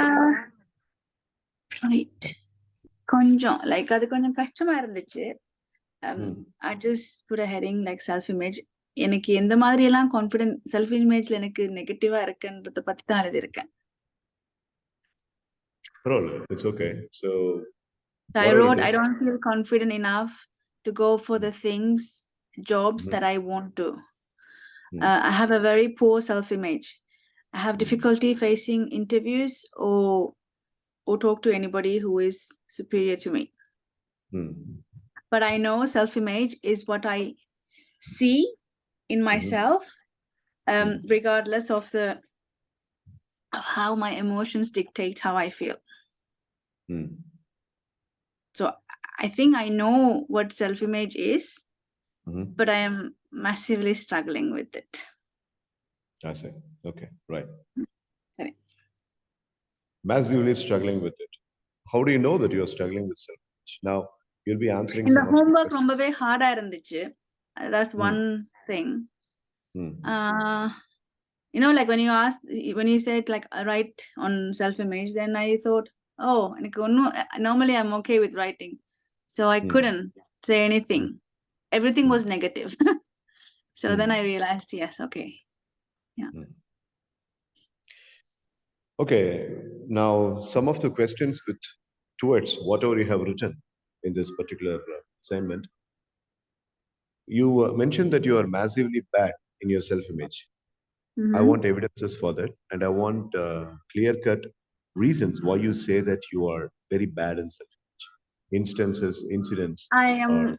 Uh, right. கொஞ்சம் like அது கொஞ்சம் கஷ்டமா இருந்துச்சு. I just put a heading like self image. எனக்கு எந்த மாதிரி எல்லாம் கான்ஃபிடென்ட் செல்ஃப் இமேஜ்ல எனக்கு நெகட்டிவா இருக்குன்றத பத்தி தான் எழுதியிருக்கேன். It's okay. So I wrote I don't feel confident enough to go for the things, jobs that I want to. I have a very poor self image. I have difficulty facing interviews or talk to anybody who is superior to me. But I know self-image is what I see in myself, regardless of how my emotions dictate how I feel. So I think I know what self-image is, but I am massively struggling with it. I see. Okay, right. Sorry. Massively struggling with it. How do you know that you are struggling with self-image? Now, you'll be answering in some the homework ரொம்பவே ஹார்டா இருந்துச்சு. That's one thing. You know, like when you said like write on self-image, then I thought, oh, normally I'm okay with writing, so I couldn't say anything. Everything was negative. So then I realized, yes, okay, yeah. Okay, now some of the questions towards whatever you have written in this particular assignment. You mentioned that you are massively bad in your self-image. I want evidences for that, and I want clear-cut reasons why you say that you are very bad in self-image. Instances, incidents, or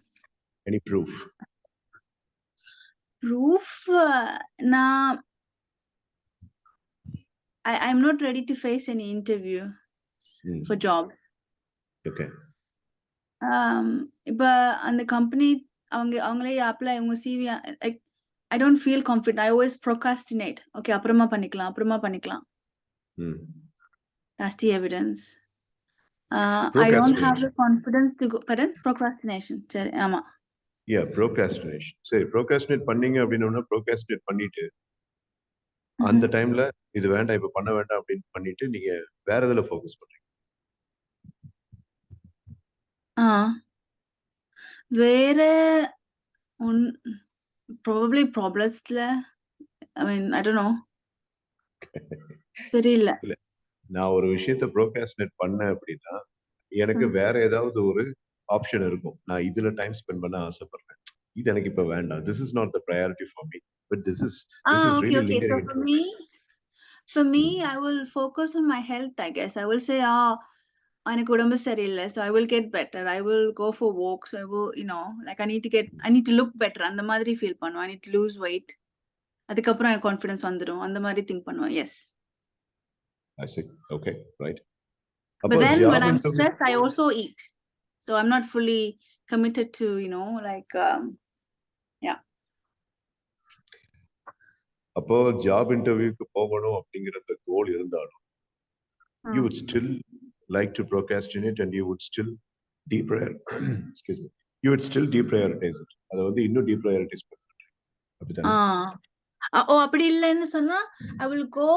any proof. I'm not ready to face any interview for job. Okay. But on the company, அவங்களே apply உங்க CV, like I don't feel confident. I always procrastinate. Okay, அப்புறமா பண்ணிக்கலாம். That's the evidence. I don't have the confidence to go. Pardon? Procrastination. சரி, ஆமா. Yeah, procrastination. சரி, procrastinate பண்ணீங்க அப்படின்னா procrastinate பண்ணிட்டு அந்த டைம்ல இது வேண்டாம் இப்ப பண்ண வேண்டாம் அப்படின்னு பண்ணிட்டு நீங்க வேற எதுல ஃபோக்கஸ் பண்றீங்க? வேற probably problems. I mean, I don't know. தெரியல. நான் ஒரு விஷயத்தை procrastinate பண்ண அப்படின்னா எனக்கு வேற ஏதாவது ஒரு ஆப்ஷன் இருக்கும். நான் இதுல டைம் ஸ்பெண்ட் பண்ண ஆசைப்படுறேன். இது எனக்கு இப்ப வேண்டாம். This is not the priority for me. But this is really lingering. So for me, I will focus on my health, I guess. I will say, எனக்கு உடம்பு சரியில்லை, so I will get better. I will go for walks. I will, like I need to look better. அந்த மாதிரி feel பண்ணுவேன். I need to lose weight. அதுக்கப்புறம் எனக்கு confidence வந்துடும். அந்த மாதிரி திங்க் பண்ணுவேன். Yes. I see. Okay, right. But then when I'm stressed, I also eat. So I'm not fully committed to, like, yeah. அப்போ ஜாப் இன்டர்வியூக்கு போகணும் அப்படிங்கிற கோல் இருந்தாலும் you would still like to procrastinate and you would still excuse me, you would still deprioritize it. அதை வந்து இன்னும் deprioritize பண்ணுறீங்க அப்படிதானே? அப்படி இல்லைன்னு சொன்னா I will go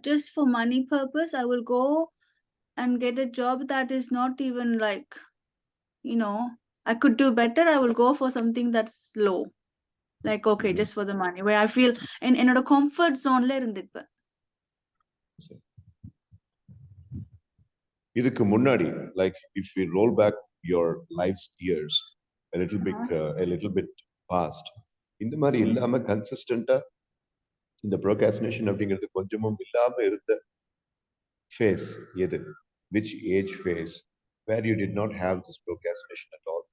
just for money purpose. I will go and get a job that is not even like, I could do better. I will go for something that's low. Like, okay, just for the money, where I feel என்னோட comfort zoneல இருந்துப்பேன். இதுக்கு முன்னாடி, like if we roll back your life's years a little bit past, இந்த மாதிரி இல்லாம கன்சிஸ்டன்ட்டா இந்த procrastination அப்படிங்கிறது கொஞ்சமும் இல்லாம இருந்த phase எது? Which age phase where you did not have this procrastination at all?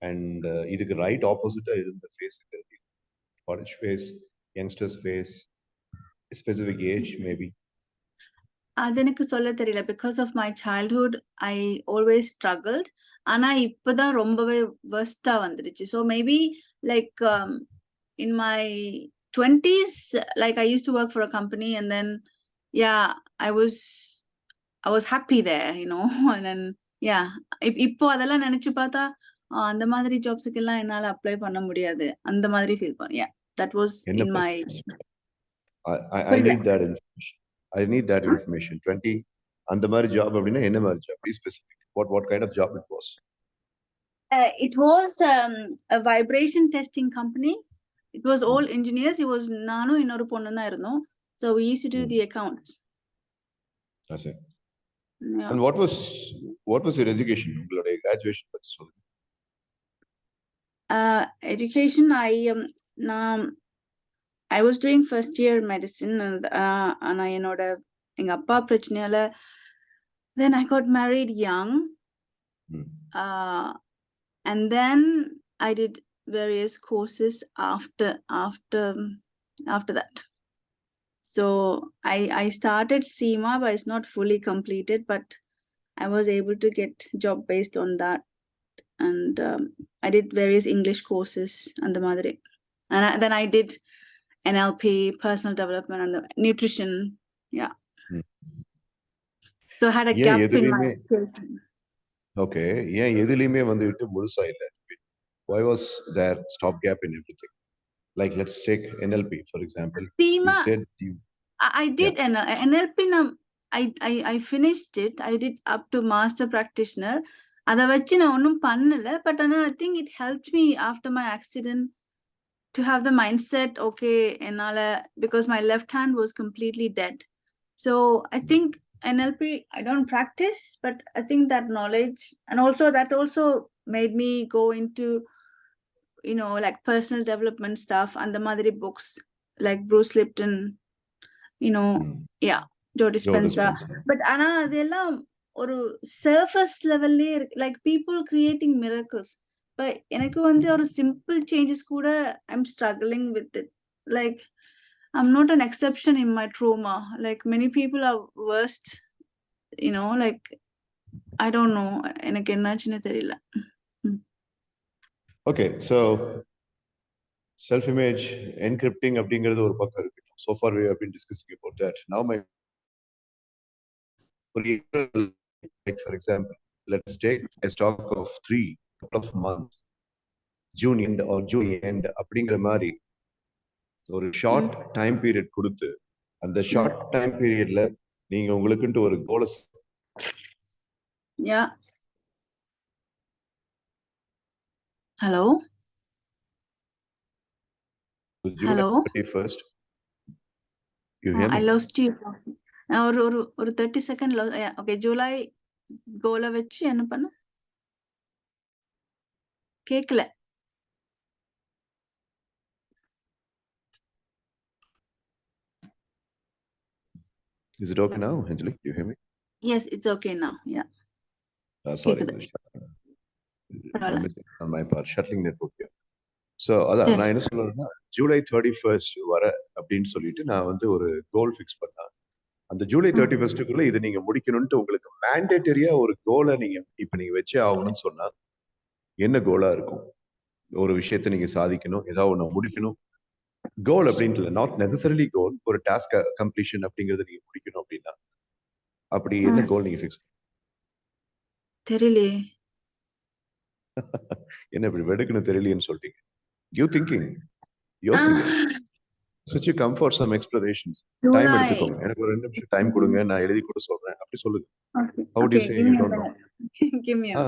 And இதுக்கு right opposite இருந்த phase எது? College phase, youngsters phase, specific age maybe? அது எனக்கு சொல்ல தெரியல. Because of my childhood, I always struggled. ஆனா இப்பதான் ரொம்பவே worst-ஆ வந்துருச்சு. So maybe like in my 20s, like I used to work for a company, and then yeah, I was happy there, and then yeah, இப்போ அதெல்லாம் நினைச்சு பார்த்தா அந்த மாதிரி ஜாப்ஸ்க்கு எல்லாம் என்னால அப்ளை பண்ண முடியாது. அந்த மாதிரி ஃபீல் பண்ணேன். Yeah, that was in my I need that information. I need that information. 20 அந்த மாதிரி job அப்படின்னா என்ன மாதிரி job? Be specific. What kind of job it was? It was a vibration testing company. It was all engineers. It was nano innoru ponnu da irundom. So we used to do the accounts. I see. Yeah. And what was your education? உங்களுடைய graduation பத்தி சொல்லுங்க. Education, I was doing first year medicine and ஆனா என்னோட எங்க அப்பா பிரச்சனையால then I got married young. And then I did various courses after that. So I started SEMA, but it's not fully completed, but I was able to get job based on that. And I did various English courses and the madre. And then I did NLP, personal development, and the nutrition. Yeah. So I had a gap in my education. Okay. ஏன் எதுலயுமே வந்துட்டு முழுசா இல்ல? Why was there stop gap in everything? Like let's take NLP for example. SEMA, you said I did NLP. I finished it. I did up to master practitioner. அதை வச்சு நான் ஒன்றும் பண்ணல, but I think it helped me after my accident to have the mindset, okay, because my left hand was completely dead. So I think NLP, I don't practice, but I think that knowledge, and also that also made me go into, like personal development stuff and the madri books like Bruce Lipton, yeah, Joe Dispenza. But ana adella ஒரு surface levelலே like people creating miracles. But எனக்கு வந்து ஒரு simple changes கூட I'm struggling with it. Like I'm not an exception in my trauma. Like many people are worst, like I don't know. எனக்கு என்னாச்சுன்னு தெரியல. Okay, so self-image encrypting அப்படிங்கிறது ஒரு பக்கம் இருக்கு. So far we have been discussing about that. Now like for example, let's take a stock of 3 couple of months, June end or July end அப்படிங்கிற மாதிரி ஒரு ஷார்ட் டைம் பீரியட் கொடுத்து அந்த short time பீரியட்ல நீங்க உங்களுக்குன்ட்டு ஒரு கோலை Hello. July 31st. You hear me? I lost you. ஒரு 30 second okay, July கோலை வச்சு என்ன பண்ண கேக்கல. Is it okay now, Anjali? Do you hear me? Yes, it's okay now. Yeah. Sorry. On my part, shuttling network here. So அதான் நான் என்ன சொல்றேன்னா July 31st வர அப்படின்னு சொல்லிட்டு நான் வந்து ஒரு கோல் ஃபிக்ஸ் பண்ணேன். அந்த July 31st இதை நீங்க முடிக்கணும்ட்டு உங்களுக்கு மேண்டேட்டரியா ஒரு கோலை நீங்க வச்சே ஆகணும்னு சொன்னா என்ன கோலா இருக்கும்? ஒரு விஷயத்தை நீங்க சாதிக்கணும், ஏதாவது ஒண்ணு முடிக்கணும். கோல் அப்படின்ட்டு இல்லை, நாட் நெசசரிலி கோல், ஒரு டாஸ்க் கம்ப்ளீஷன் அப்படிங்கறத நீங்க முடிக்கணும் அப்படின்னா அப்படி என்ன கோல் நீங்க ஃபிக்ஸ் தெரியலையே. என்ன இப்படி வெடுக்குன்னு தெரியலையேன்னு சொல்லிட்டீங்க. You thinking? யோசிங்க. Switch come for some explanations. Time எடுத்துக்கோங்க. எனக்கு ஒரு 2 நிமிஷம் டைம் கொடுங்க, நான் எழுதி கூட சொல்றேன். அப்படி சொல்லுங்க. How do you say you don't know? Give me a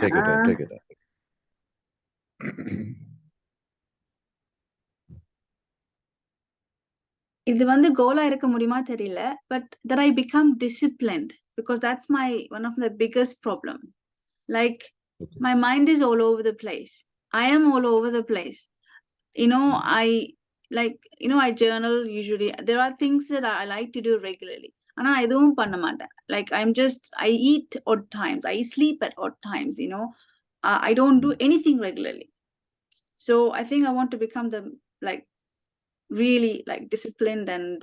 take it. Take it. இது வந்து கோலா இருக்க முடியுமா தெரியல, but that I become disciplined, because that's one of the biggest problem. Like my mind is all over the place. I am all over the place. I journal usually. There are things that I like to do regularly. ஆனா நான் எதுவும் பண்ண மாட்டேன். Like I eat odd times. I sleep at odd times, I don't do anything regularly. So I think I want to become really disciplined, and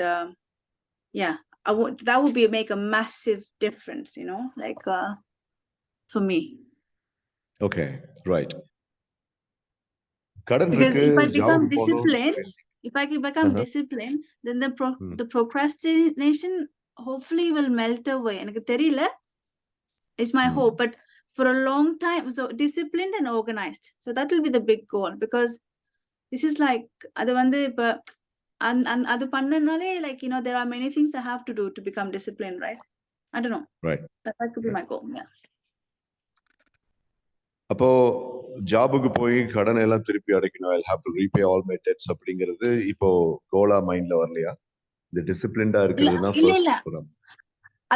that would make a massive difference, for me. Okay, right. Because if I become disciplined, then the procrastination hopefully will melt away. எனக்கு தெரியல, it's my hope, but for a long time, so disciplined and organized. So that will be the big goal, because this is அது வந்து இப்ப and adu pannanaale, like, there are many things I have to do to become disciplined, right? I don't know. Right. That could be my goal. Yeah. அப்போ ஜாபுக்கு போய் கடனை எல்லாம் திருப்பி அடைக்கணும், I have to repay all my debts அப்படிங்கிறது இப்போ Cola மைண்ட்ல வரலையா? இந்த டிசிப்ளின்டா இருக்கிறது தான் ஃபர்ஸ்ட் ஸ்டெப்.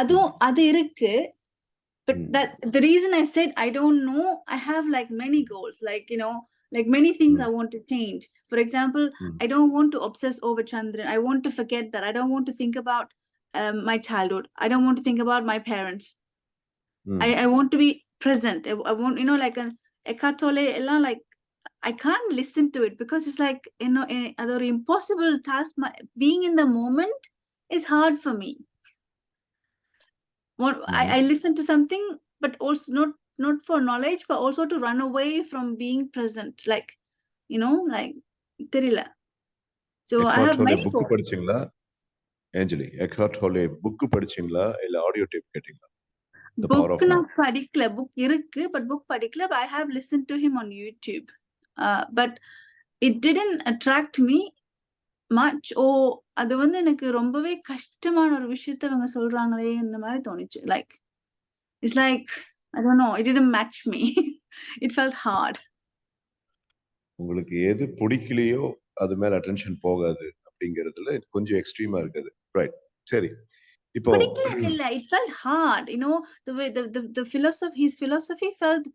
அதுவும் அது இருக்கு. But the reason I said I don't know, I have like many goals, like, like many things I want to change. For example, I don't want to obsess over Chandran. I want to forget that. I don't want to think about my childhood. I don't want to think about my parents. I want to be present. I want, like Eckhart Tolle, like, I can't listen to it because it's like, other impossible task. Being in the moment is hard for me. I listen to something, but also not for knowledge, but also to run away from being present, like, like therilla. So I have many book படிச்சீங்களா Anjali? Eckhart Tolle book படிச்சீங்களா இல்ல audio tape கேட்டீங்களா? book நான் படிக்கல. book இருக்கு, but book படிக்கல. But I have listened to him on YouTube, but it didn't attract me much. அது வந்து எனக்கு ரொம்பவே கஷ்டமான ஒரு விஷயத்தை அவங்க சொல்றாங்களே இந்த மாதிரி தோணுச்சு. Like, it's like, I don't know, it didn't match me. It felt hard. உங்களுக்கு எது பிடிக்கலையோ அது மேல அட்டென்ஷன் போகாது அப்படிங்கிறதுல கொஞ்சம் எக்ஸ்ட்ரீமா இருக்குது. ரைட், சரி. இப்போ இல்ல, it felt hard, the way the philosophy, his philosophy felt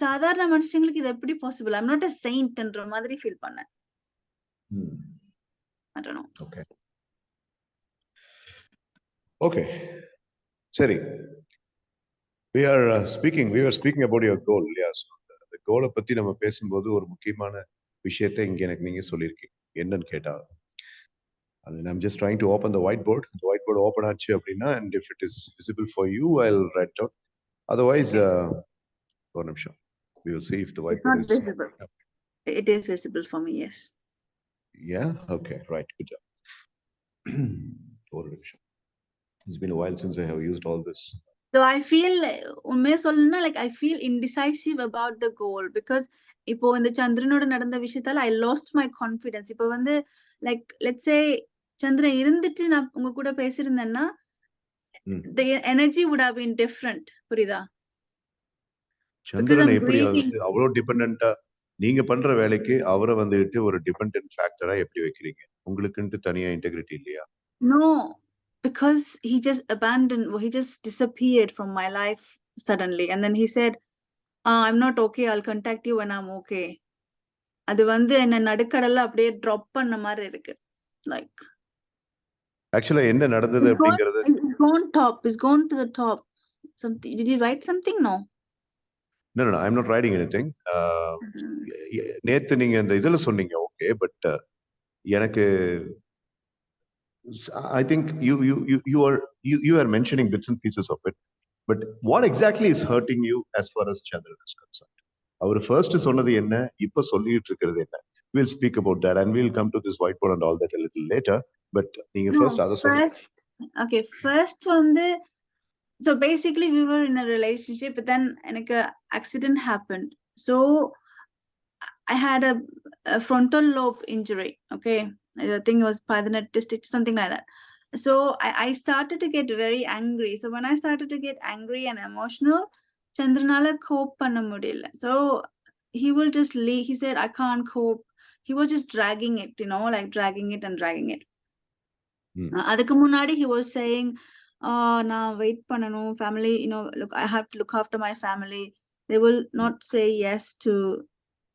சாதாரண மனுஷங்களுக்கு இது எப்படி possible? I'm not a saint என்ற மாதிரி ஃபீல் பண்ணேன். I don't know. Okay. சரி. We were speaking about your goal. Yes. The goal பத்தி நம்ம பேசும்போது ஒரு முக்கியமான விஷயத்தை இங்க எனக்கு நீங்க சொல்லிருக்கீங்க. என்னன்னு கேட்டா, I'm just trying to open the whiteboard. The whiteboard open ஆச்சு அப்படின்னா, and if it is visible for you, I'll write it out. Otherwise, ஒரு நிமிஷம். We will see if the whiteboard is visible. It is visible for me, yes. Yeah. Okay. Right. Good job. ஒரு நிமிஷம். It's been a while since I have used all this. So I feel, like I feel indecisive about the goal because இப்போ இந்த சந்திரனோட நடந்த விஷயத்தால I lost my confidence. இப்போ வந்து, like, let's say சந்திரன் இருந்துட்டு நான் உங்க கூட பேசியிருந்தேன்னா, the energy would have been different. புரியுதா? சந்திரன் எப்படி அவ்வளவு டிபெண்டன்ட்டா நீங்க பண்ற வேலைக்கு அவரை வந்துட்டு ஒரு டிபெண்டன்ட் ஃபேக்டரா எப்படி வைக்கிறீங்க? உங்களுக்குன்ட்டு தனியா இன்டெகிரிட்டி இல்லையா? No, because he just disappeared from my life suddenly, and then he said, I'm not okay, I'll contact you when I'm okay. அது வந்து என்ன நடுக்கடல்ல அப்படியே டிராப் பண்ண மாதிரி இருக்கு. Like, actually என்ன நடந்தது அப்படிங்கிறது is gone to the top. Something, did you write something? No, I'm not writing anything. நேத்து நீங்க இந்த இதுல சொன்னீங்க, ஓகே, பட் எனக்கு I think you are mentioning bits and pieces of it, but what exactly is hurting you as far as Chandran is concerned? அவர் first சொன்னது என்ன, இப்ப சொல்லிட்டு இருக்கிறது என்ன? We'll speak about that and we'll come to this whiteboard and all that a little later, but நீங்க first அத சொல்லுங்க. Okay, first வந்து, so basically we were in a relationship, but then an accident happened. So I had a frontal lobe injury. Okay, I think it was Padanet district, something like that. So I started to get very angry. So when I started to get angry and emotional, Chandranala cope panna mudiyala. So he will just leave. He said, I can't cope. He was just dragging it, like dragging it and dragging it. Adukku munnadi he was saying, na wait pananum, family, look, I have to look after my family. They will not say yes to,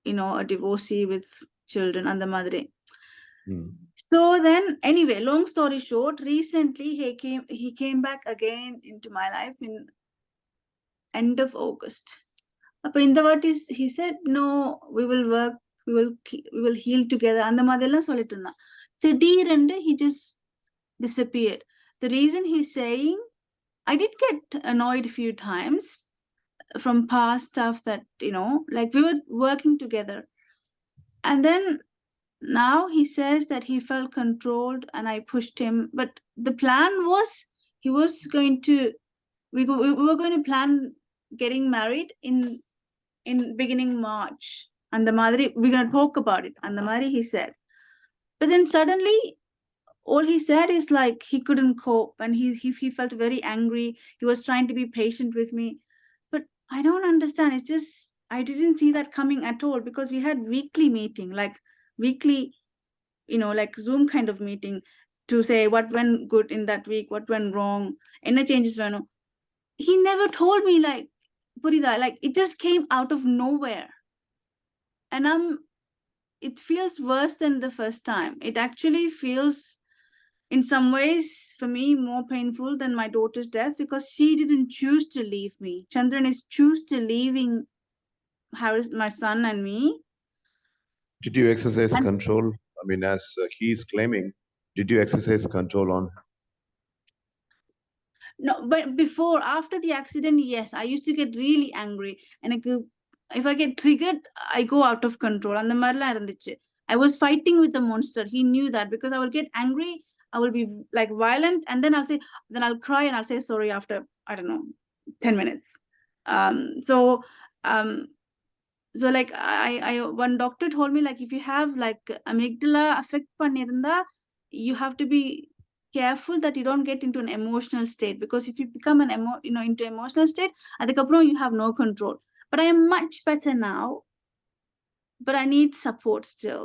a divorcee with children and the madre. So then, anyway, long story short, recently he came back again into my life in end of August. Appo indha vaati he said, no, we will work, we will heal together and the madella solitunda. Thideerende he just disappeared. The reason he's saying, I did get annoyed a few times from past stuff that, like we were working together. And then now he says that he felt controlled and I pushed him. But the plan was, we were going to plan getting married in beginning March. And the madri, we're going to talk about it. And the madri he said. But then suddenly, all he said is like he couldn't cope, and he felt very angry. He was trying to be patient with me, but I don't understand. It's just I didn't see that coming at all, because we had weekly meeting, like weekly, like Zoom kind of meeting, to say what went good in that week, what went wrong, any changes went. He never told me, like, Purida, like it just came out of nowhere, and it feels worse than the first time. It actually feels, in some ways, for me, more painful than my daughter's death, because she didn't choose to leave me. Chandran is choose to leaving Harris, my son, and me. Did you exercise And control? I mean, as he's claiming, did you exercise control on? no, but before, after the accident, yes, I used to get really angry, and if I get triggered, I go out of control. And the மாதிரிலாம் இருந்துச்சு. I was fighting with the monster. He knew that, because I will get angry, I will be like violent, and then I'll cry, and I'll say sorry after, I don't know, 10 minutes. Um, so um like I one doctor told me, like, if you have like amygdala affect பண்ணிருந்தா, you have to be careful that you don't get into an emotional state, because if you become into emotional state, adukaprom you have no control. But I am much better now, but I need support still.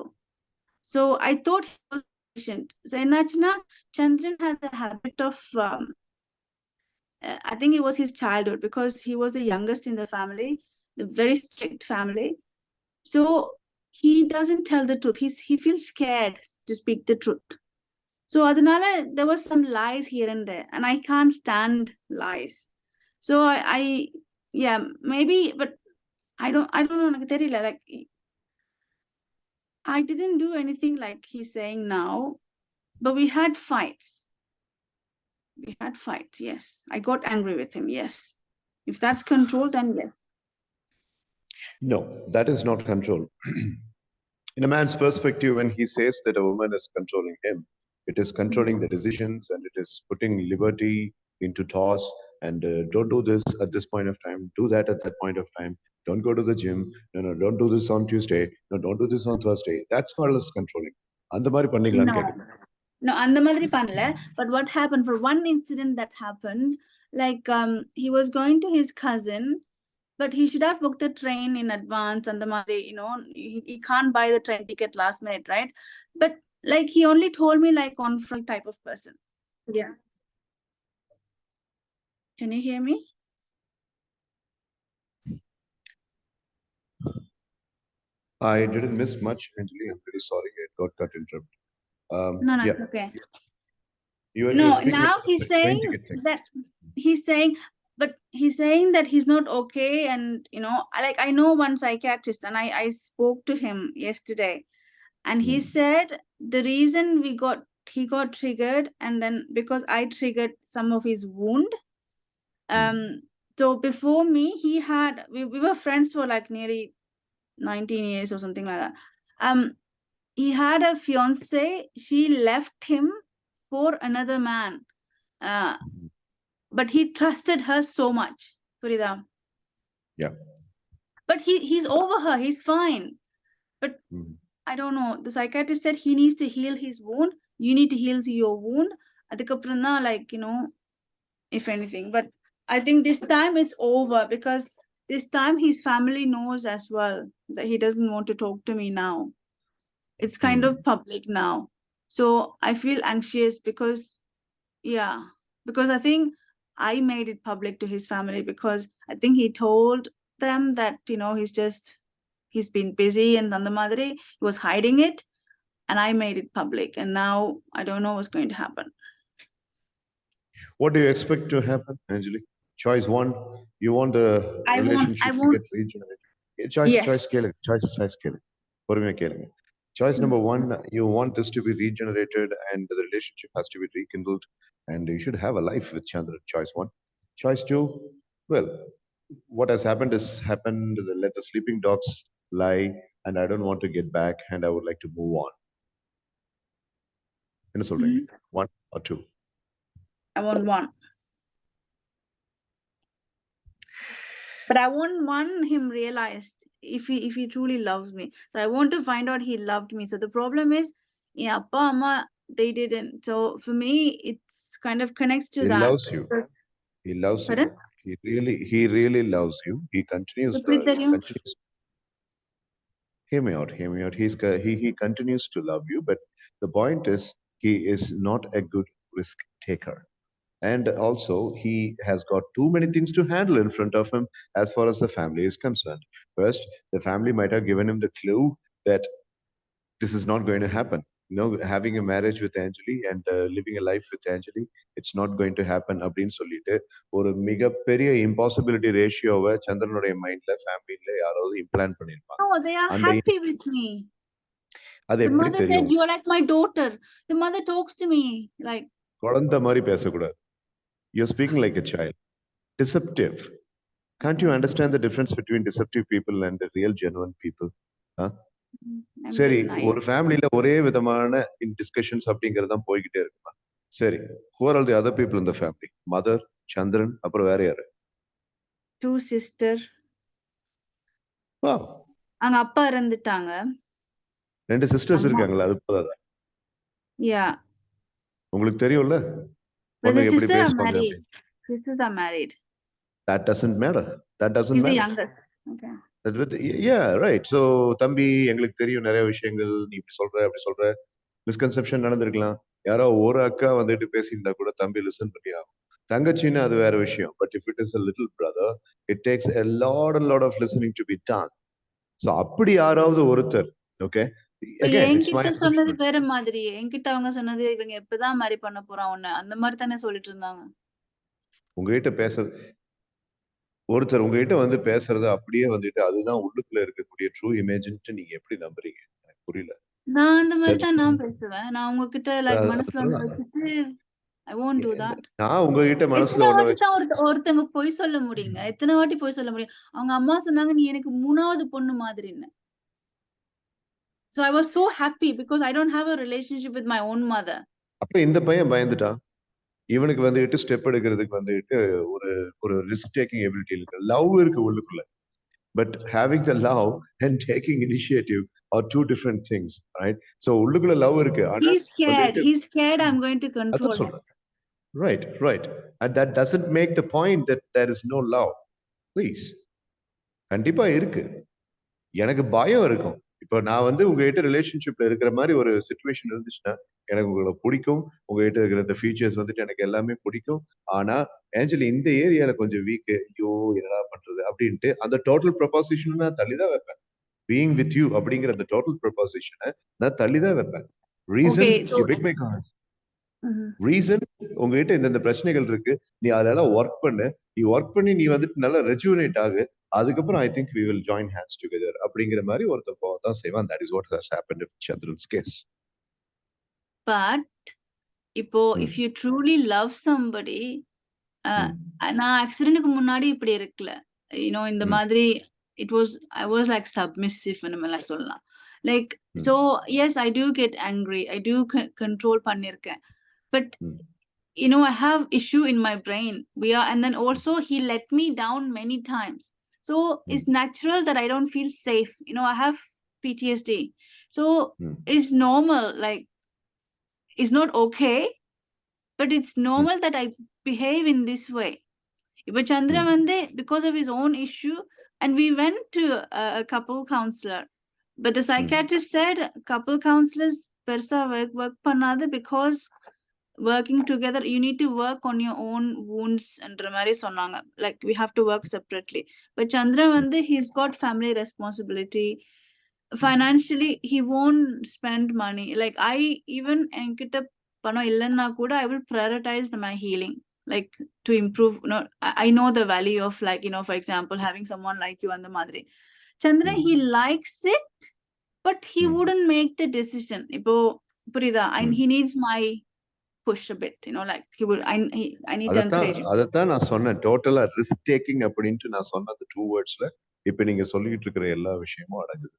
So I thought he was patient. So enachna, Chandran has a habit of I think it was his childhood, because he was the youngest in the family, the very strict family. So he doesn't tell the truth. He feels scared to speak the truth. So adanala there was some lies here and there, and I can't stand lies. So I yeah, maybe, but I don't know, எனக்கு தெரியல, like I didn't do anything like he's saying now, but we had fights. Yes, I got angry with him, yes. If that's control, then yes. No, that is not control. In a man's perspective, when he says that a woman is controlling him, it is controlling the decisions, and it is putting liberty into toss. And don't do this at this point of time, do that at that point of time. Don't go to the gym. No, don't do this on Tuesday. No, don't do this on Thursday. That's called as controlling. அந்த மாதிரி பண்ணீங்களான்னு No, கேக்குறேன். no, அந்த மாதிரி பண்ணல. But what happened, for one incident that happened, like he was going to his cousin, but he should have booked the train in advance, and the மாதிரி, he can't buy the train ticket last minute, right? But like he only told me, like, on front type of person. Yeah. Can you hear me? I didn't miss much, Anjali. I'm pretty sorry. It got cut interrupted. No, Yeah, it's okay. you No, were speaking now about the he's train saying ticket thing. that he's saying that he's not okay. And like, I know one psychiatrist, and I spoke to him yesterday, and he said the reason he got triggered, and then because I triggered some of his wound. So before me, we were friends for like nearly 19 years or something like that. He had a fiance. She left him for another man. But he trusted her so much, Farida. Yeah. But he's over her. He's fine. But I don't know. The psychiatrist said he needs to heal his wound. You need to heal your wound. அதுக்கப்புறம் தான், like, if anything. But I think this time it's over, because this time his family knows as well that he doesn't want to talk to me now. It's kind of public now. So I feel anxious, because I think I made it public to his family, because I think he told them that he's been busy, and the madre, he was hiding it, and I made it public, and now I don't know what's going to happen. What do you expect to happen, Anjali? Choice one, you want the relationship to get regenerated. Choice Yes. கேளுங்க. பொறுமையா கேளுங்க. Choice number one, you want this to be regenerated, and the relationship has to be rekindled, and you should have a life with Chandra. Choice one. Choice two, well, what has happened is happened. Let the sleeping dogs lie, and I don't want to get back, and I would like to move on. என்ன சொல்றீங்க? One or two? I want one. But I want him realized if he truly loves me. So I want to find out he loved me. So the problem is, Yeah, appa, amma, they didn't. So for me, it's kind of connects to He that. loves you. He loves you. Pardon? He really loves you. He continues எப்படி தெரியும்? continues. Hear me out. Hear me out. He continues to love you, but the point is he is not a good risk taker. And also, he has got too many things to handle in front of him as far as the family is concerned. First, the family might have given him the clue that this is not going to happen. Having a marriage with Anjali and living a life with Anjali, it's not going to happen அப்படின்னு சொல்லிட்டு ஒரு மிகப்பெரிய impossibility ரேஷியோவை சந்திரனுடைய மைண்ட்ல ஃபேமிலியில யாராவது implant பண்ணியிருப்பாங்க. No, they are அந்த happy with me. அது The எப்படி mother said, தெரியும்? "You are like my daughter." The mother talks to me like, குழந்தை மாதிரி பேசக்கூடாது. You're speaking like a child. Deceptive. Can't you understand the difference between deceptive people and the real genuine people? Huh? I'm சரி, very naive. ஒரு ஃபேமிலில ஒரே விதமான discussions அப்படிங்கிறது தான் போய்கிட்டே இருக்குமா? சரி, who are all the other people in the family? Mother, Chandran, அப்புறம் வேற யாரு? 2 sister. Wow. அவங்க அப்பா இறந்துட்டாங்க. 2 சிஸ்டர்ஸ் அம்மா. இருக்காங்களா? அது போதாதா? Yeah. உங்களுக்கு தெரியும்ல But the பொண்ணுங்க எப்படி sister are பேசுவாங்க married. அப்படின்னு. Sisters are married. That doesn't matter. That doesn't He's the matter. youngest. Okay. That's what, yeah, right. So தம்பி எங்களுக்கு தெரியும் நிறைய விஷயங்கள். நீ இப்படி சொல்ற அப்படி சொல்ற. மிஸ்கன்செப்ஷன் நடந்திருக்கலாம். யாரோ ஒரு அக்கா வந்துட்டு பேசியிருந்தா கூட தம்பி லிசன் பண்ணி ஆகும். தங்கச்சின்னா அது வேற விஷயம். But if it is a little brother, it takes a lot of listening to be done. So அப்படி யாராவது ஒருத்தர், okay, இப்ப again it's my என்கிட்ட சொன்னது assumption. வேற மாதிரி. என்கிட்ட அவங்க சொன்னது இவங்க எப்பதான் மாதிரி பண்ண போறான் உன்னை அந்த மாதிரி தானே சொல்லிட்டு இருந்தாங்க. உங்ககிட்ட ஒருத்தர் உங்ககிட்ட வந்து பேசுறது அப்படியே வந்துட்டு அதுதான் உள்ளுக்குள்ள இருக்கக்கூடிய ட்ரூ இமேஜ்ன்ட்டு நீங்க எப்படி நம்புறீங்க? எனக்கு புரியல. நான் அந்த மாதிரி ஜட்ஜ் தான் நான் பேசுவேன். நான் உங்ககிட்ட லைக் மனசுல ஒண்ணு அதுதான். வச்சுட்டு I won't do that. நான் உங்ககிட்ட மனசுல எத்தனை ஒண்ண வாட்டி வச்சு தான் ஒருத்தங்க பொய் சொல்ல முடியுங்க? எத்தனை வாட்டி பொய் சொல்ல முடியும்? அவங்க அம்மா சொன்னாங்க, "நீ எனக்கு 3வது பொண்ணு மாதிரின்னு." So I was so happy because I don't have a relationship with my own mother. அப்ப இந்த பையன் பயந்துட்டான். இவனுக்கு வந்துட்டு ஸ்டெப் எடுக்கிறதுக்கு வந்துட்டு ஒரு ஒரு ரிஸ்க் டேக்கிங் எபிலிட்டி இருக்கு. லவ் இருக்கு உள்ளுக்குள்ள. But having the love and taking initiative are 2 different things, right? So உள்ளுக்குள்ள லவ் இருக்கு. ஆனா He's scared. வந்துட்டு He's scared I'm going to அதான் control him. சொல்றேன். Right, right. And that doesn't make the point that there is no love. Please. கண்டிப்பா இருக்கு. எனக்கு பயம் இருக்கும். இப்போ நான் வந்து உங்ககிட்ட ரிலேஷன்ஷிப்ல இருக்கிற மாரி ஒரு சிச்சுவேஷன் இருந்துச்சுன்னா, எனக்கு உங்கள புடிக்கும். உங்ககிட்ட இருக்கிற இந்த ஃபீச்சர்ஸ் வந்துட்டு எனக்கு எல்லாமே புடிக்கும். ஆனா, ஆஞ்சலி இந்த ஏரியால கொஞ்சம் வீக்கு. ஐயோ! என்னடா பண்றது? அப்படின்ட்டு அந்த டோட்டல் ப்ரொபோசிஷன நான் தள்ளி தான் வைப்பேன். பீயிங் வித் யூ அப்படிங்கிற அந்த டோட்டல் ப்ரொபோசிஷன நான் தள்ளி தான் வைப்பேன். Reason Okay, so you pick my card. Mhm. Reason உங்ககிட்ட இந்த பிரச்சனைகள் இருக்கு. நீ அதெல்லாம் ஒர்க் பண்ணு. நீ ஒர்க் பண்ணி நீ வந்துட்டு நல்லா ரெஜுவனேட் ஆகு. அதுக்கப்புறம் I think we will join hands together அப்படிங்கிற மாதிரி ஒருத்தர் போகத்தான் செய்வான். That is what has happened with Chandran's கேஸ். but இப்போ if you truly love somebody, நான் ஆக்சிடென்ட்க்கு முன்னாடி இப்படி இருக்கல. இந்த மாதிரி it was I was like submissive அந்த மாதிரி சொல்லலாம். Like so yes, I do get angry. I do control பண்ணிருக்கேன். But I have issue in my brain. And then also he let me down many times. So it's natural that I don't feel safe. I have PTSD. So it's normal. Like it's not okay, but it's normal that I behave in this way. But Chandra Vande, because of his own issue, and we went to a couple counselor. But the psychiatrist said couple counselors persa work பண்ணாது because working together you need to work on your own wounds and மாதிரி சொன்னாங்க. Like we have to work separately. But Chandra Vande, he's got family responsibility. Financially he won't spend money. Like I even என்கிட்ட பணம் இல்லைன்னா கூட I will prioritize my healing, like to improve. I know the value of, like, for example, having someone like you and the madri. Chandra, he likes it, but he wouldn't make the decision. Ipo purida, and he needs my push a bit, like he would. I need to encourage him. அதத்தான் நான் சொன்னேன். டோட்டலா risk taking அப்படின்ட்டு நான் சொன்ன அந்த 2 வேர்ட்ஸ்ல இப்ப நீங்க சொல்லிட்டு இருக்கிற எல்லா விஷயமும் அடங்குது.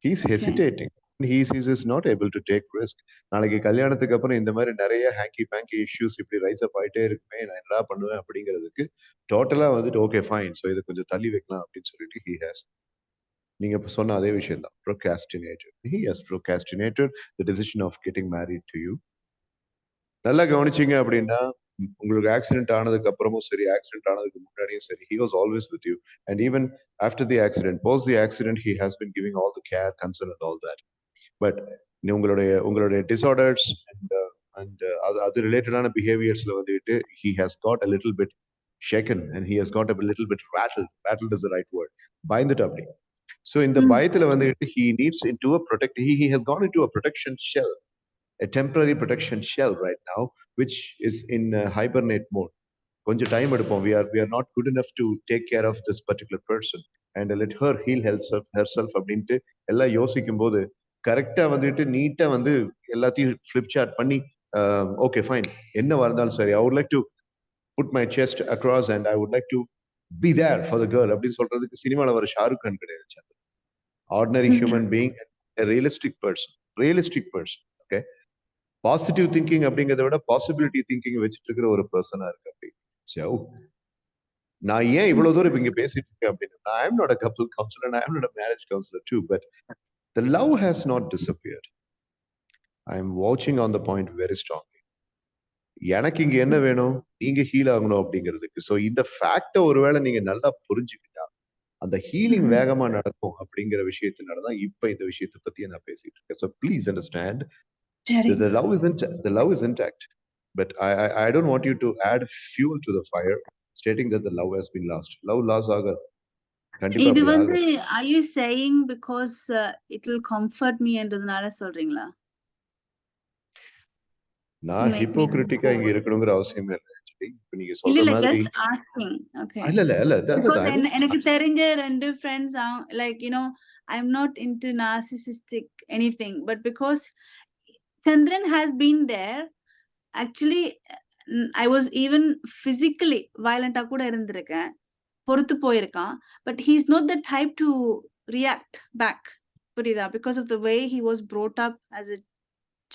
He's hesitating. He's not able to take risk. நாளைக்கு கல்யாணத்துக்கு அப்புறம் இந்த மாதிரி நிறைய ஹேங்கி பேங்கி இஷ்யூஸ் இப்படி ரைஸ் அப் ஆயிட்டே இருக்குமே, நான் என்னடா பண்ணுவேன் அப்படிங்கிறதுக்கு டோட்டலா வந்துட்டு ஓகே ஃபைன், ஸோ இதை கொஞ்சம் தள்ளி வைக்கலாம் அப்படின்னு சொல்லிட்டு he has நீங்க இப்ப சொன்ன அதே விஷயம் தான். procrastinated. He has procrastinated the decision of getting married to you. நல்லா கவனிச்சீங்க அப்படின்னா, உங்களுக்கு ஆக்சிடென்ட் ஆனதுக்கு அப்புறமும் சரி, ஆக்சிடென்ட் ஆனதுக்கு முன்னாடியும் சரி, he was always with you. And even after the accident, post the accident, he has been giving all the care, concern and all that. But உங்களுடைய உங்களுடைய டிஸார்டர்ஸ் அண்ட் அது ரிலேட்டடான பிஹேவியர்ஸ்ல வந்துட்டு he has got a little bit shaken and he has got a little bit rattled is the right word, பயந்துட்டு அப்படி. So இந்த பயத்துல வந்துட்டு he needs into a he has gone into a protection shell, a temporary protection shell right now, which is in hibernate mode. கொஞ்சம் time எடுப்போம். We are not good enough to take care of this particular person and let her heal herself அப்படின்ட்டு எல்லாம் யோசிக்கும் போது கரெக்டா வந்துட்டு நீட்டா வந்து எல்லாத்தையும் ஃபிளிப் சார்ட் பண்ணி ஓகே ஃபைன் என்ன இருந்தாலும் சரி, I would like to put my chest across and I would like to be there for the girl அப்படின்னு சொல்றதுக்கு சினிமாவில் வர ஷாருக் கான் கிடையாது. Ordinary human being, realistic person. Okay, positive thinking அப்படிங்கிறத விட பாசிபிலிட்டி திங்கிங் வச்சுட்டு இருக்கிற ஒரு பர்சனா இருக்கு அப்படி. ஸோ நான் ஏன் இவ்வளவு தூரம் இங்க பேசிட்டு இருக்கேன் அப்படின்னா, I am not a couple counsellor and I am not a marriage counsellor too, but the love has not disappeared. I am வாட்சிங் on the point very strongly. எனக்கு இங்க என்ன வேணும், நீங்க ஹீல் ஆகணும் அப்படிங்கிறதுக்கு. ஸோ இந்த ஃபேக்டை ஒருவேளை நீங்க நல்லா புரிஞ்சுக்கிட்டா அந்த ஹீலிங் வேகமா நடக்கும் அப்படிங்கிற விஷயத்தினாலதான் இப்ப இந்த விஷயத்தை பத்தி நான் பேசிட்டு இருக்கேன். So please understand the love is intact, but I don't want you to add fuel to the fire stating that the love has been lost. Love lost ஆகாது. கண்டிப்பா இது அப்படி வந்து ஆகாது. are you saying because it will comfort me என்றதுனால சொல்றீங்களா? நான் Make me ஹிப்போக்ரிட்டிக்கா இங்க இருக்கணுங்கிற அவசியமே இல்லை. ஆக்சுவலி இப்ப நீங்க சொல்ற இல்ல மாதிரி just asking. Okay. இல்ல Because that எனக்கு தெரிஞ்ச ரெண்டு friends like I'm not into narcissistic anything, but because Chandran has been there, actually I was even physically violent கூட இருந்திருக்கேன், பொறுத்து போயிருக்கான். But he's not the type to react back, புரியுதா? Because of the way he was brought up as a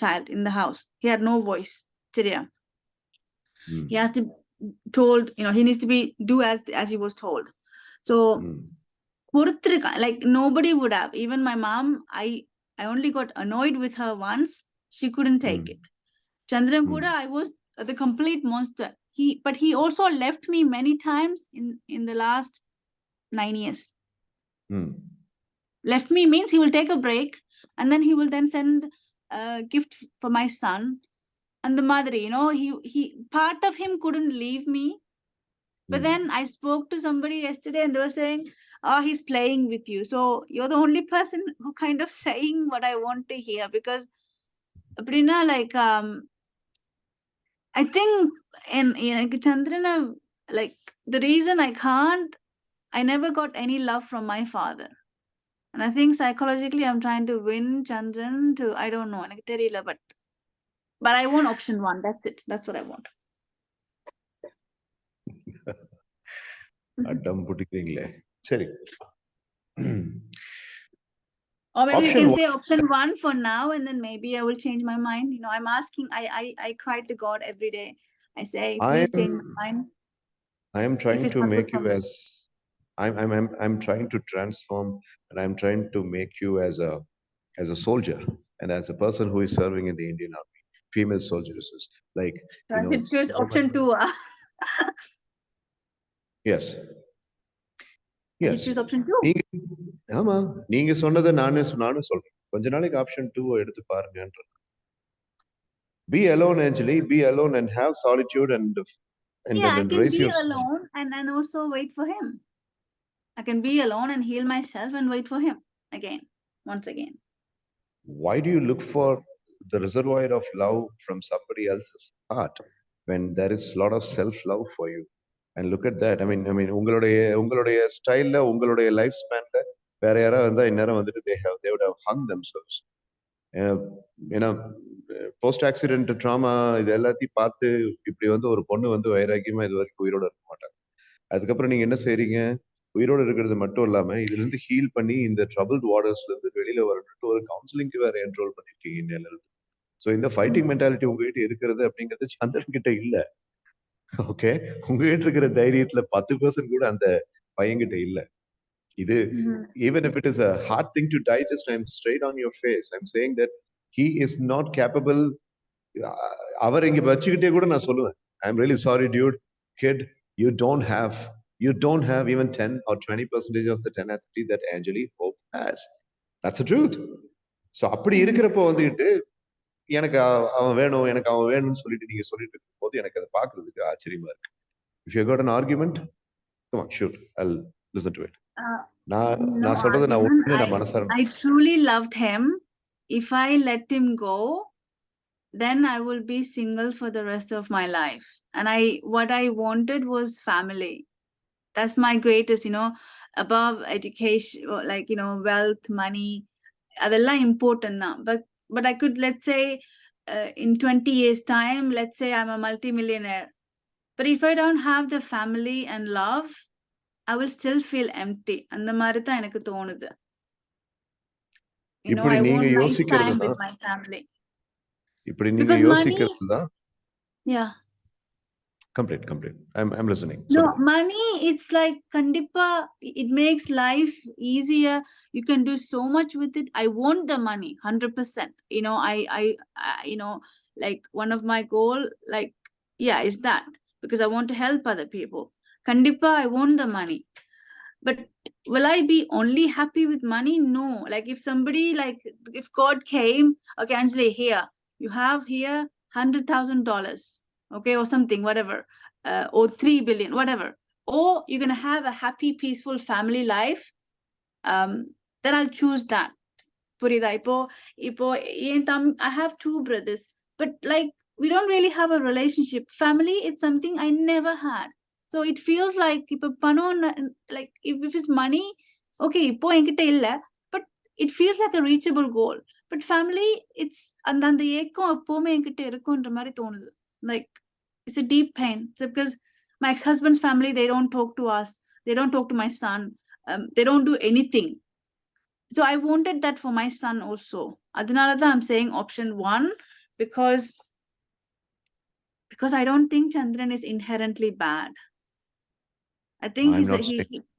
child in the house. He had no voice. சரியா? He has to told, he needs to be do as he was told. So like nobody would have, even my mom, I only got annoyed with her once. She couldn't take it. Chandran kuda, I was the complete monster. But he also left me many times in the last 9 years. Left me means he will take a break and then he will then send a gift for my son. And the mother, he part of him couldn't leave me. But then I spoke to somebody yesterday and they were saying, he's playing with you. So you're the only person who kind of saying what I want to hear. Because Aprina, like I think in Chandrana, like the reason I never got any love from my father. And I think psychologically I'm trying to win Chandran to, I don't know, but I want option 1. That's it. That's what I want. அடம் பிடிக்கிறீங்களே. சரி. Or maybe you can say option 1 for now, and then maybe I will change my mind. I'm asking, I cry to God every day. I say, please change my mind. I am trying to make you as I'm trying to transform, and I'm trying to make you as a soldier and as a person who is serving in the Indian Army, female soldiers, like So I should choose option 2. Yes. I should choose option 2. ஆமா, நீங்க சொன்னதை நானும் சொல்றேன். கொஞ்ச நாளைக்கு option 2 எடுத்து பாருங்கன்ற. Be alone, Anjali. Be alone and have solitude and I can be alone and also wait for him. I can be alone and heal myself and wait for him once again. Why do you look for the reservoir of love from somebody else's heart when there is a lot of self-love for you? And look at that. I mean, உங்களுடைய ஸ்டைல்ல, உங்களுடைய life ஸ்பேன்ல வேற யாராவது வந்தா இந்நேரம் வந்துட்டு they would have hung themselves. ஏன்னா post accident drama இது எல்லாத்தையும் பார்த்து இப்படி வந்து ஒரு பொண்ணு வந்து வைராக்கியமா இது வரைக்கும் உயிரோட இருக்க மாட்டாங்க. அதுக்கப்புறம் நீங்க என்ன செய்றீங்க, உயிரோட இருக்கிறது மட்டும் இல்லாம இதுல இருந்து ஹீல் பண்ணி இந்த ட்ரபிள்ட் வாட்டர்ஸ்ல இருந்து வெளியில வரணும்னு ஒரு கவுன்சிலிங்க்கு வேற என்ரோல் பண்ணிருக்கீங்க இன்னையில இருந்து. ஸோ இந்த ஃபைட்டிங் மென்டாலிட்டி உங்ககிட்ட இருக்கிறது அப்படிங்கிறது சந்திரன் கிட்ட இல்ல. ஓகே, உங்ககிட்ட இருக்கிற தைரியத்துல 10% கூட அந்த பையன்கிட்ட இல்ல. Even if it is a hard thing to digest, I'm straight on your face. I'm saying that he is not capable. அவர் இங்க வச்சுக்கிட்டே கூட நான் சொல்லுவேன், I'm really sorry, dude, kid, you don't have even 10 or 20% of the tenacity that Anjali Hope has. That's the truth. So அப்படி இருக்கிறப்போ வந்துட்டு எனக்கு அவன் வேணும், எனக்கு அவன் வேணும்னு சொல்லிட்டு நீங்க சொல்லிட்டு இருக்கும்போது எனக்கு அதை பார்க்கிறதுக்கு ஆச்சரியமா இருக்கு. If you got an argument, come on, shoot, I'll listen to it. I truly loved him. If I let him go, then I will be single for the rest of my life. And what I wanted was family. That's my greatest, above education, like, wealth, money, adella important na. But I could, let's say, in 20 years time, let's say I'm a multi-millionaire. But if I don't have the family and love, I will still feel empty. அந்த மாதிரி தான் எனக்கு தோணுது. I want nice time with my family. Because money, yeah. Complete. I'm listening. No, money, it's like kandipa, it makes life easier. You can do so much with it. I want the money 100%. I like one of my goal, like, yeah, is that, because I want to help other people. Kandipa, I want the money. But will I be only happy with money? No. Like if somebody, like if God came, okay, Anjali, here, you have here $100,000, okay, or something, whatever, or 3 billion, whatever, or you're going to have a happy, peaceful family life, then I'll choose that. புரியுதா? இப்போ I have 2 brothers, but like we don't really have a relationship. Family, it's something I never had. So it feels like இப்போ பணம், like if it's money, okay, இப்போ என்கிட்ட இல்ல, but it feels like a reachable goal. But family, it's அந்த ஏக்கம் எப்பவுமே என்கிட்ட இருக்குன்ற மாதிரி தோணுது. Like it's a deep pain. So because my ex-husband's family, they don't talk to us, they don't talk to my son, they don't do anything. So I wanted that for my son also. Adinala I'm saying option 1, because I don't think Chandran is inherently bad. I think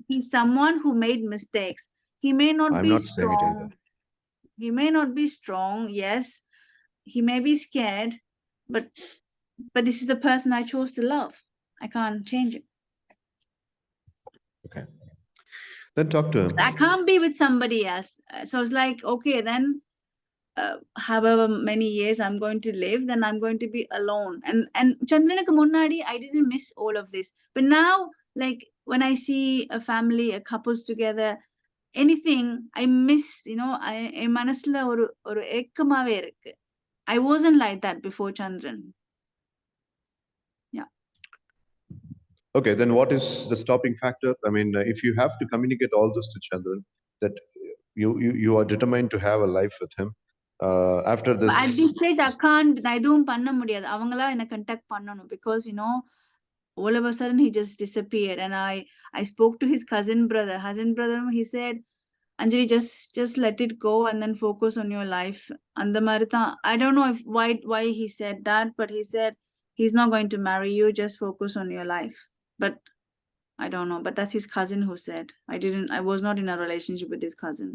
he's someone who made mistakes. He may not be strong. He may not be strong. Yes, he may be scared, but this is the person I chose to love. I can't change it. Okay. Then talk to him. I can't be with somebody else. So it's like, okay, then however many years I'm going to live, then I'm going to be alone. And Chandranakku munnadi, I didn't miss all of this. But now, like when I see a family, a couples together, anything, I miss, என் மனசுல ஒரு ஏக்கமாவே இருக்கு. I wasn't like that before Chandran. Yeah. Okay, then what is the stopping factor? I mean, if you have to communicate all this to Chandran, that you are determined to have a life with him, after this. At this stage, I can't. நான் எதுவும் பண்ண முடியாது. அவங்களா என்ன contact பண்ணணும், because all of a sudden he just disappeared, and I spoke to his cousin brother. He said, Anjali, just let it go and then focus on your life. And the Marita, I don't know why he said that, but he said he's not going to marry you, just focus on your life. But I don't know, but that's his cousin who said. I was not in a relationship with his cousin.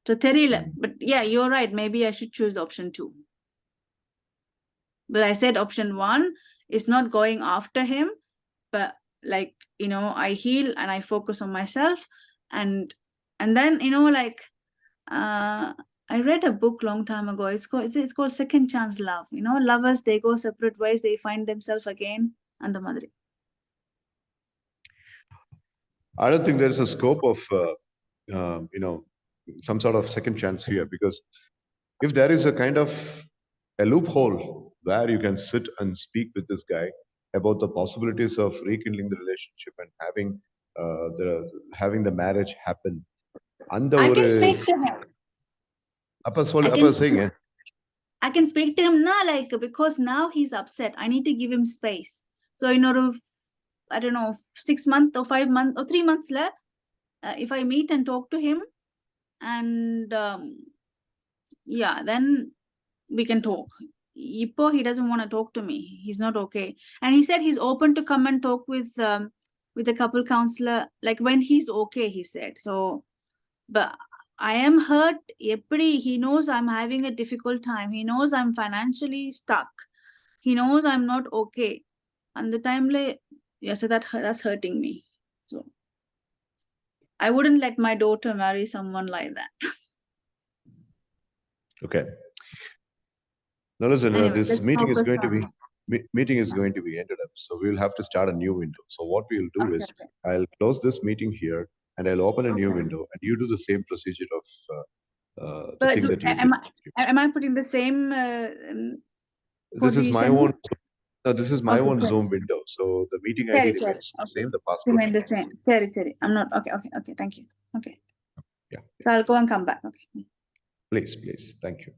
So Terila, but yeah, you're right, maybe I should choose option 2. But I said option 1 is not going after him, but like, I heal and I focus on myself, and then, like, I read a book long time ago. It's called Second Chance Love. Lovers, they go separate ways, they find themselves again, and the madri. I don't think there is a scope of some sort of second chance here, because if there is a kind of a loophole where you can sit and speak with this guy about the possibilities of rekindling the relationship and having the marriage happen. I can speak to him. I can speak to him now, like, because now he's upset. I need to give him space. So, I don't know, 6 months or 5 months or 3 months left. If I meet and talk to him, and yeah, then we can talk. He doesn't want to talk to me. He's not okay. And he said he's open to come and talk with with a couple counselor, like when he's okay, he said. So, but I am hurt. He knows I'm having a difficult time. He knows I'm financially stuck. He knows I'm not okay. And the time, yes, that's hurting me. So I wouldn't let my daughter marry someone like that. Okay. Now listen, Anyway, this let's meeting is focus going to on. be meeting is going to be ended up. So we will have to start a new window. So what we'll do Okay. is I'll close this meeting here and I'll open a new Okay. window, and you do the same procedure of the But thing that you did. am I putting the same This is my position? own. No, this is my Okay, own sure. Zoom window. So the meeting ID Sorry. remains the Okay. same. The password Remain the remains. same. Sorry. I'm not. Okay. Thank you. Okay. Yeah. So I'll go and come back. Okay. Please. Thank you.